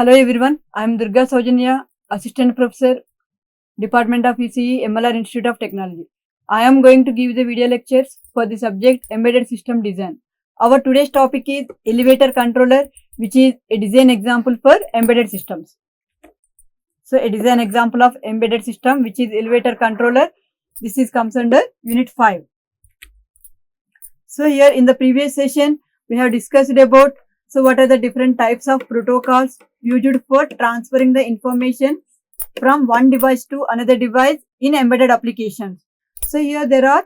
Hello everyone, I am Durga Saujanya, Assistant Professor, Department of ECE, MLR Institute of Technology. I am going to give the video lectures for the subject Embedded System Design. Our today's topic is Elevator Controller, which is a design example for embedded systems. So a design example of embedded system, which is Elevator Controller. This comes under Unit 5. So here in the previous session, we have discussed about what are the different types of protocols used for transferring the information from one device to another device in embedded applications. So here there are,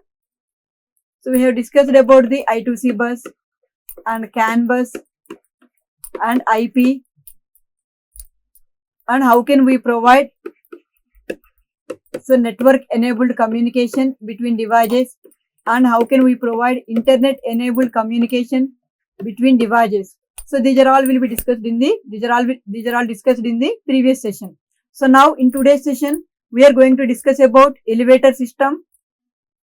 we have discussed about the I2C bus and CAN bus and IP, and how can we provide network enabled communication between devices, and how can we provide internet enabled communication between devices. So these are all will be discussed in the these are all discussed in the previous session. So now in today's session we are going to discuss about elevator system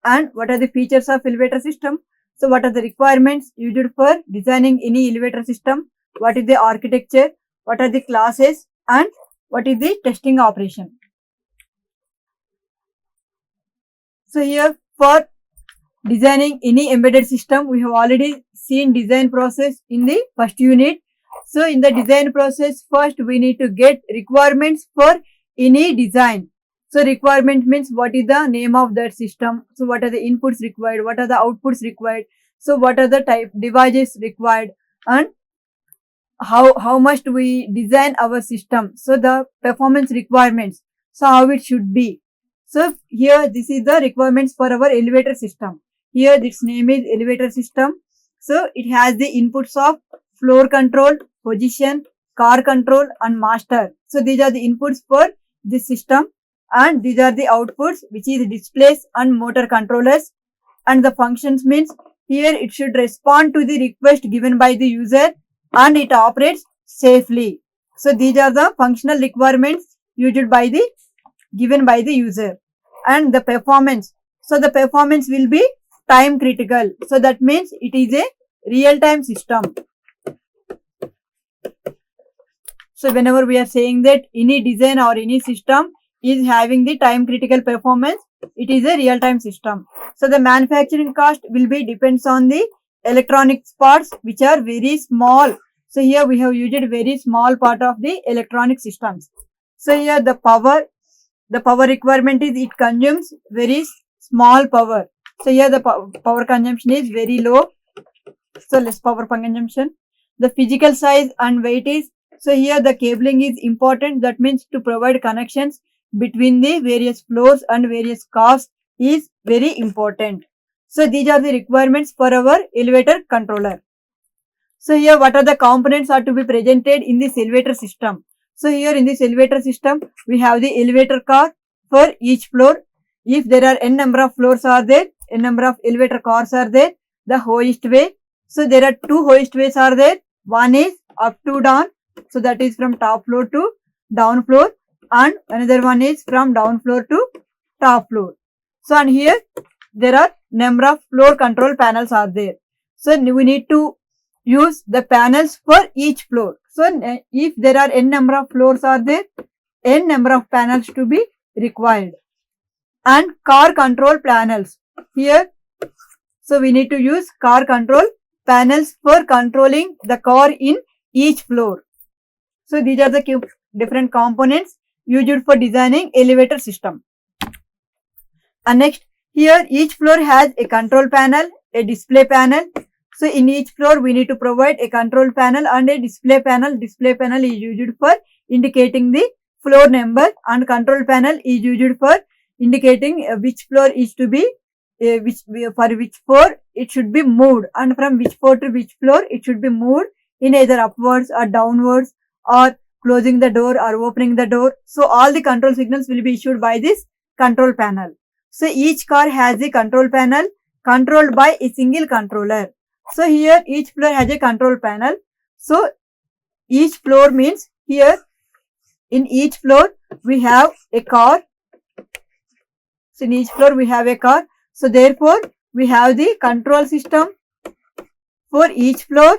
and what are the features of elevator system. So what are the requirements used for designing any elevator system, what is the architecture, what are the classes, and what is the testing operation. So here for designing any embedded system, we have already seen design process in the first unit. So in the design process, first we need to get requirements for any design. So requirement means what is the name of that system, so what are the inputs required, what are the outputs required, so what are the type devices required, and how must we design our system, so the performance requirements, so how it should be. So here this is the requirements for our elevator system. Here its name is elevator system. So it has the inputs of floor control, position, car control, and master. So these are the inputs for this system, and these are the outputs, which is displays and motor controllers. And the functions means here it should respond to the request given by the user and it operates safely. So these are the functional requirements used by the given by the user. And the performance, so the performance will be time critical, so that means it is a real time system. So whenever we are saying that any design or any system is having the time critical performance, it is a real time system. So the manufacturing cost will be depends on the electronics parts, which are very small. So here we have used very small part of the electronic systems. So here the power requirement is it consumes very small power. So here the power consumption is very low, so less power consumption. The physical size and weight is, so here the cabling is important, that means to provide connections between the various floors and various cars is very important. So these are the requirements for our elevator controller. So here what are the components are to be presented in this elevator system. So here in this elevator system we have the elevator car for each floor. If there are n number of floors are there, n number of elevator cars are there, the hoist way. So there are two hoist ways are there. One is up to down, so that is from top floor to down floor, and another one is from down floor to top floor. So and here there are number of floor control panels are there. So we need to use the panels for each floor. So if there are n number of floors are there, n number of panels to be required. And car control panels here, so we need to use car control panels for controlling the car in each floor. So these are the different components used for designing elevator system. And next, here each floor has a control panel, a display panel. So in each floor we need to provide a control panel and a display panel. Display panel is used for indicating the floor number, and control panel is used for indicating which floor is to be for which floor it should be moved, and from which floor to which floor it should be moved in either upwards or downwards, or closing the door or opening the door. So all the control signals will be issued by this control panel. So each car has a control panel controlled by a single controller. So here each floor has a control panel. So each floor means here in each floor we have a car. So in each floor we have a car. So therefore we have the control system for each floor,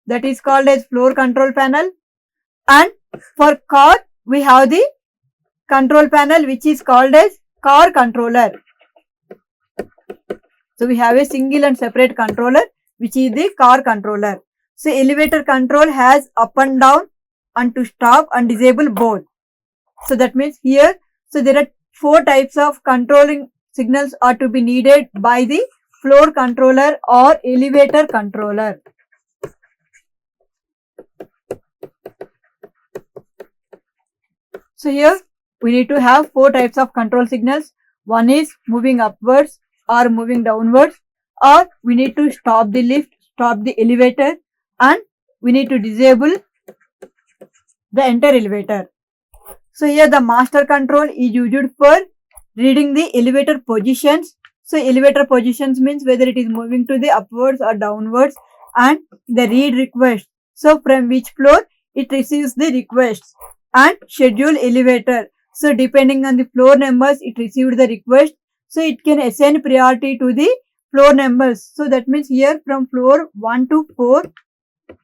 that is called as floor control panel. And For car, we have the control panel which is called as car controller. So we have a single and separate controller which is the car controller. So elevator control has up and down and to stop and disable both. So that means here, so there are 4 types of controlling signals are to be needed by the floor controller or elevator controller. So here we need to have 4 types of control signals. One is moving upwards or moving downwards, or we need to stop the lift, stop the elevator, and we need to disable the entire elevator. So here the master control is used for reading the elevator positions. So elevator positions means whether it is moving to the upwards or downwards, and the read request. So from which floor it receives the requests, and schedule elevator. So depending on the floor numbers it received the request. So it can assign priority to the floor numbers. So that means here from floor 1 to 4.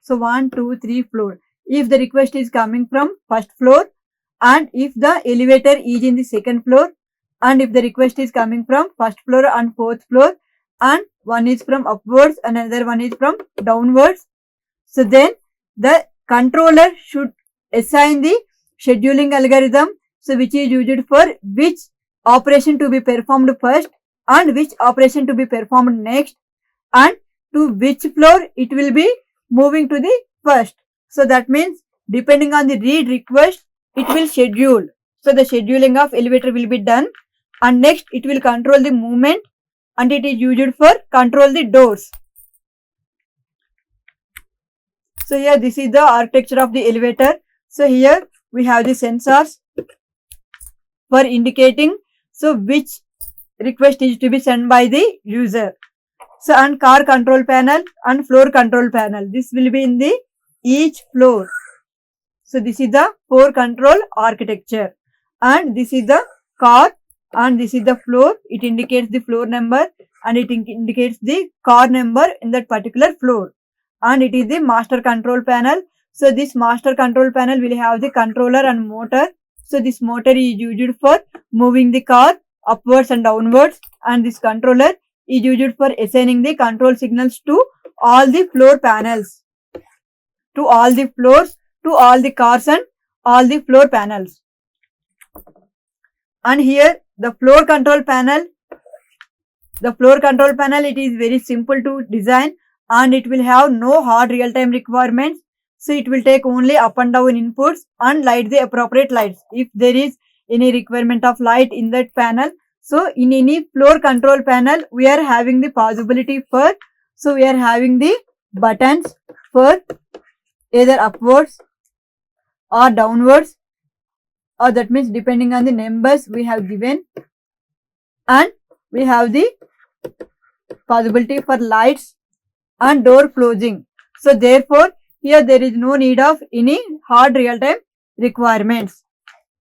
So 1, 2, 3 floor. If the request is coming from first floor, and if the elevator is in the second floor, and if the request is coming from first floor and fourth floor, and one is from upwards and another one is from downwards, so then the controller should assign the scheduling algorithm, so which is used for which operation to be performed first and which operation to be performed next, and to which floor it will be moving to the first. So that means depending on the read request it will schedule. So the scheduling of elevator will be done, and next it will control the movement, and it is used for control the doors. So here this is the architecture of the elevator. So here we have the sensors for indicating so which request is to be sent by the user. So and car control panel and floor control panel, this will be in the each floor. So this is the 4 control architecture, and this is the car and this is the floor. It indicates the floor number and it indicates the car number in that particular floor, and it is the master control panel. So this master control panel will have the controller and motor. So this motor is used for moving the car upwards and downwards, and this controller is used for assigning the control signals to all the floor panels, to all the floors, to all the cars and all the floor panels. And here the floor control panel, it is very simple to design, and it will have no hard real-time requirements. So it will take only up and down inputs and light the appropriate lights if there is any requirement of light in that panel. So in any floor control panel we are having the possibility for, so we are having the buttons for either upwards or downwards, or that means depending on the numbers we have given, and we have the possibility for lights and door closing. So therefore here there is no need of any hard real-time requirements,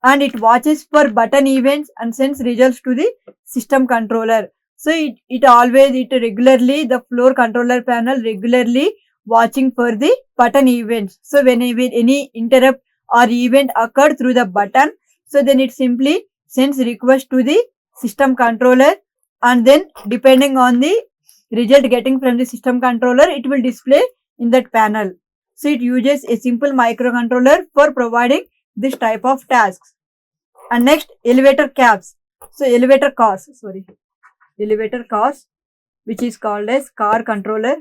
and it watches for button events and sends results to the system controller. So it regularly, the floor controller panel regularly watching for the button events. So whenever any interrupt or event occurred through the button, so then it simply sends request to the system controller, and then depending on the result getting from the system controller it will display in that panel. So it uses a simple microcontroller for providing this type of tasks. And next, elevator cabs. So elevator cars, which is called as car controller.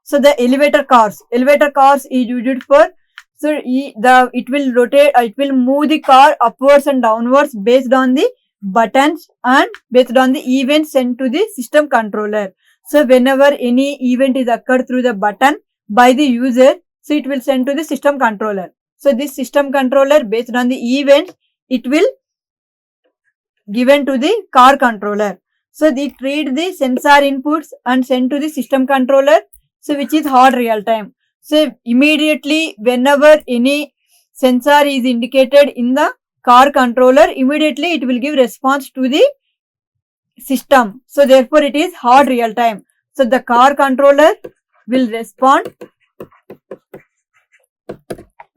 So the elevator cars is used for, so it will rotate, it will move the car upwards and downwards based on the buttons and based on the events sent to the system controller. So whenever any event is occurred through the button by the user, so it will send to the system controller. So this system controller based on the events, it will given to the car controller. So it read the sensor inputs and send to the system controller, so which is hard real time. So immediately whenever any sensor is indicated in the car controller, immediately it will give response to the system. So therefore it is hard real time. So the car controller will respond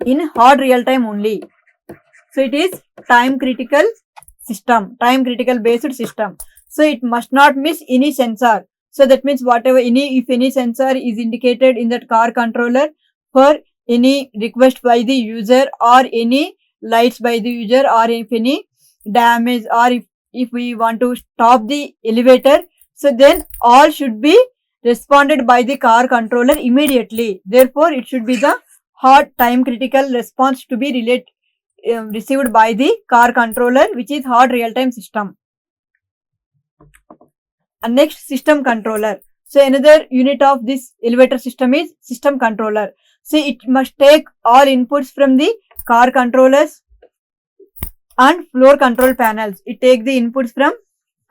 in hard real time only. So it is time critical system, time critical based system. So it must not miss any sensor. So that means whatever if any sensor is indicated in that car controller for any request by the user or any lights by the user, or if any damage, or if we want to stop the elevator, so then all should be responded by the car controller immediately. Therefore it should be the hard time critical response to be received by the car controller, which is hard real time system. And next, system controller. So another unit of this elevator system is system controller. So it must take all inputs from the car controllers and floor control panels. It takes the inputs from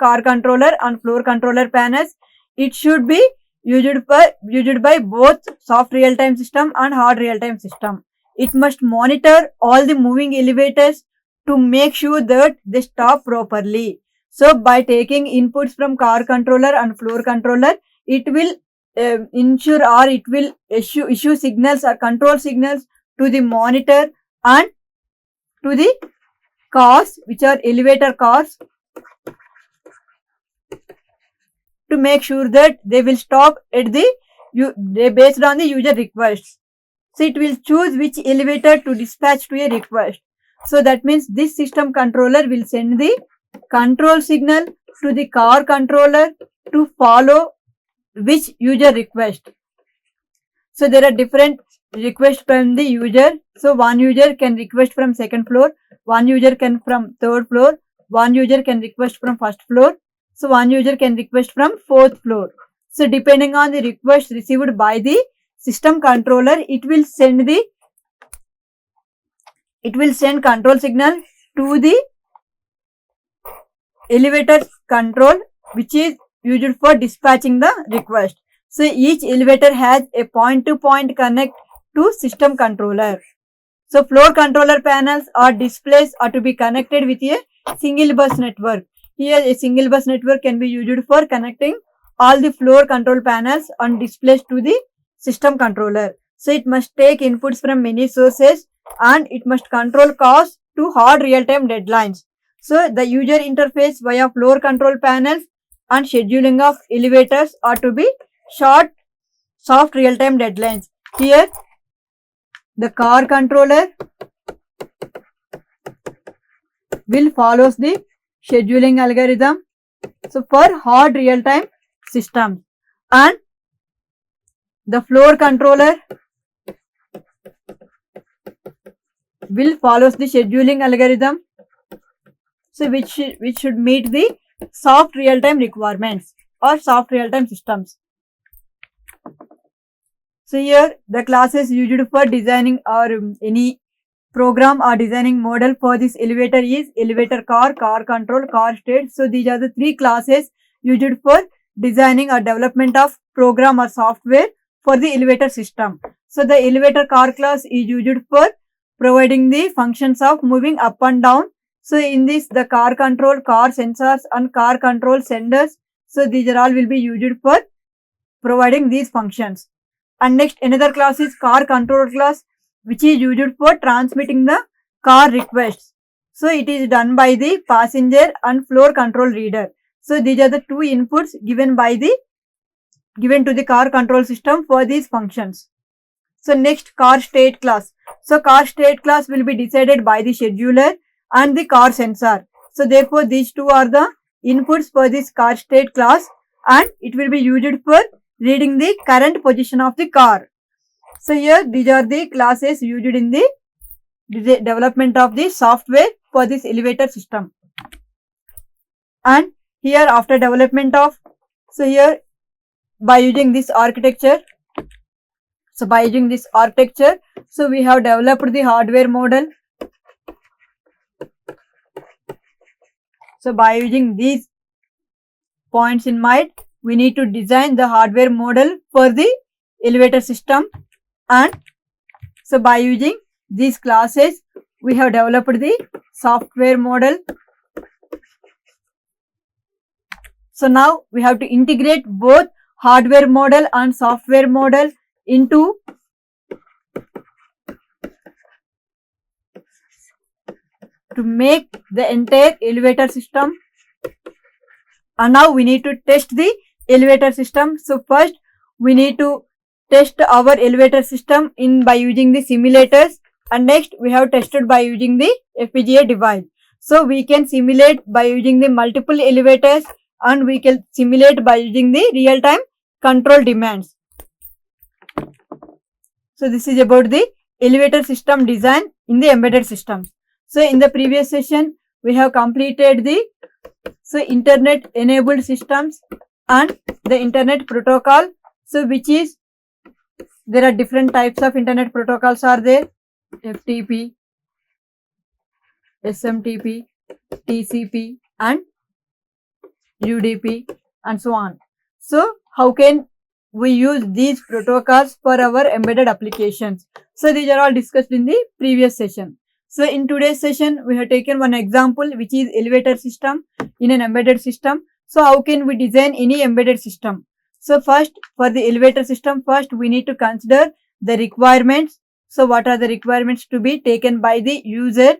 car controller and floor controller panels. It should be used by both soft real time system and hard real time system. It must monitor all the moving elevators to make sure that they stop properly. So by taking inputs from car controller and floor controller, it will ensure, or it will issue signals or control signals to the monitor and to the cars, which are elevator cars, to make sure that they will stop at based on the user requests. So it will choose which elevator to dispatch to a request. So that means this system controller will send the control signal to the car controller to follow which user request. So there are different requests from the user. So one user can request from second floor, one user can from third floor, one user can request from first floor. So one user can request from fourth floor. So depending on the request received by the system controller, it will send control signal to the elevator control, which is used for dispatching the request. So each elevator has a point-to-point connect to system controller. So floor controller panels or displays are to be connected with a single bus network. Here a single bus network can be used for connecting all the floor control panels and displays to the system controller. So it must take inputs from many sources and it must control costs to hard real-time deadlines. So the user interface via floor control panels and scheduling of elevators are to be short, soft real-time deadlines. Here the car controller will follow the scheduling algorithm. So for hard real-time systems, and the floor controller will follow the scheduling algorithm. So which should meet the soft real-time requirements or soft real-time systems. So here the classes used for designing or any program or designing model for this elevator is elevator car, car control, car state. So these are the three classes used for designing or development of program or software for the elevator system. So the elevator car class is used for providing the functions of moving up and down. So in this, the car control, car sensors and car control senders. So these are all will be used for providing these functions. And next another class is car control class, which is used for transmitting the car requests. So it is done by the passenger and floor control reader. So these are the two inputs given to the car control system for these functions. So next, car state class. So car state class will be decided by the scheduler and the car sensor. So therefore these two are the inputs for this car state class, and it will be used for reading the current position of the car. So here these are the classes used in the development of the software for this elevator system. And here after development of, so here by using this architecture, so we have developed the hardware model. So by using these points in mind, we need to design the hardware model for the elevator system. And so by using these classes, we have developed the software model. So now we have to integrate both hardware model and software model into to make the entire elevator system, and now we need to test the elevator system. So first we need to test our elevator system by using the simulators, and next we have tested by using the FPGA device. So we can simulate by using the multiple elevators, and we can simulate by using the real-time control demands. So this is about the elevator system design in the embedded systems. So in the previous session we have completed the internet enabled systems and the internet protocol. So which is, there are different types of internet protocols are there: FTP, SMTP, TCP and UDP and so on. So how can we use these protocols for our embedded applications? So these are all discussed in the previous session. So in today's session we have taken one example, which is elevator system in an embedded system. So how can we design any embedded system? So first, for the elevator system, first we need to consider the requirements. So what are the requirements to be taken by the user,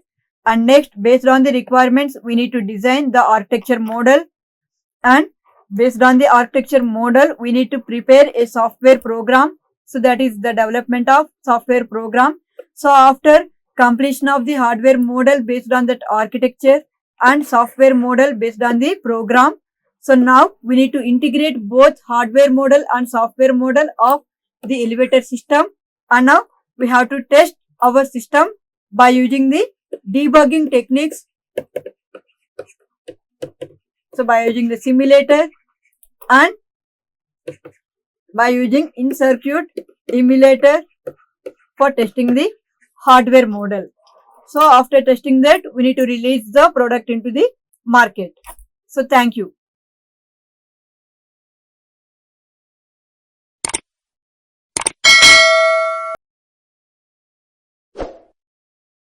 and next based on the requirements we need to design the architecture model, and based on the architecture model we need to prepare a software program. So that is the development of software program. So after completion of the hardware model based on that architecture and software model based on the program, so now we need to integrate both hardware model and software model of the elevator system, and now we have to test our system by using the debugging techniques. So by using the simulator and by using in-circuit emulator for testing the hardware model. So after testing that we need to release the product into the market. So thank you.